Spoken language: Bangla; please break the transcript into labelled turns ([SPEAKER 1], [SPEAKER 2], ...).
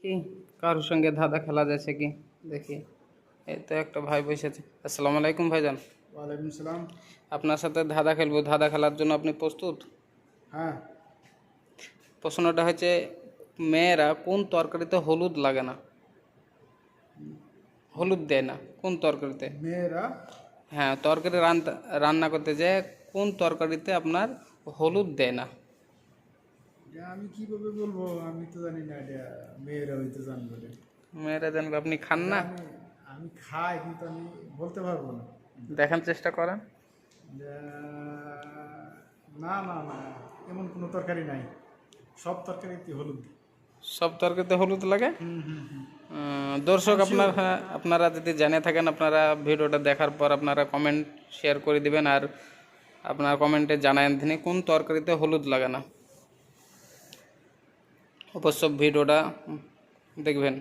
[SPEAKER 1] কি কারোর সঙ্গে ধাঁধা খেলা যাচ্ছে কি দেখি। এই তো একটা ভাই বসেছে। আসসালামু আলাইকুম ভাইজান।
[SPEAKER 2] ওয়ালাইকুম সালাম।
[SPEAKER 1] আপনার সাথে ধাঁধা খেলবো। ধাঁধা খেলার জন্য আপনি প্রস্তুত?
[SPEAKER 2] হ্যাঁ।
[SPEAKER 1] প্রশ্নটা হচ্ছে, মেয়েরা কোন তরকারিতে হলুদ লাগে না, হলুদ দেয় না কোন তরকারিতে?
[SPEAKER 2] মেয়েরা
[SPEAKER 1] হ্যাঁ, তরকারি রান্না করতে যায় কোন তরকারিতে আপনার হলুদ দেয় না?
[SPEAKER 2] এটা আমি কিভাবে বলবো, আমি তো জানি না এটা। মেয়েরা হয়তো জানবো এটা।
[SPEAKER 1] মেয়েরা জানবে, আপনি খান
[SPEAKER 2] এটা
[SPEAKER 1] না?
[SPEAKER 2] আমি আমি খাই কিন্তু আমি বলতে পারবো না।
[SPEAKER 1] দেখার চেষ্টা করেন।
[SPEAKER 2] না না না, এমন কোনো তরকারি নাই। সব তরকারিতে হলুদ।
[SPEAKER 1] সব তরকারিতে হলুদ লাগে?
[SPEAKER 2] হুম হুম হুম।
[SPEAKER 1] দর্শক,
[SPEAKER 2] Sure.
[SPEAKER 1] আপনারা যদি জেনে থাকেন, আপনারা ভিডিওটা দেখার পর আপনারা কমেন্ট শেয়ার করে দিবেন, আর আপনার কমেন্টে জানান তিনি কোন তরকারিতে হলুদ লাগে না। অবশ্য ভিডিওটা দেখবেন।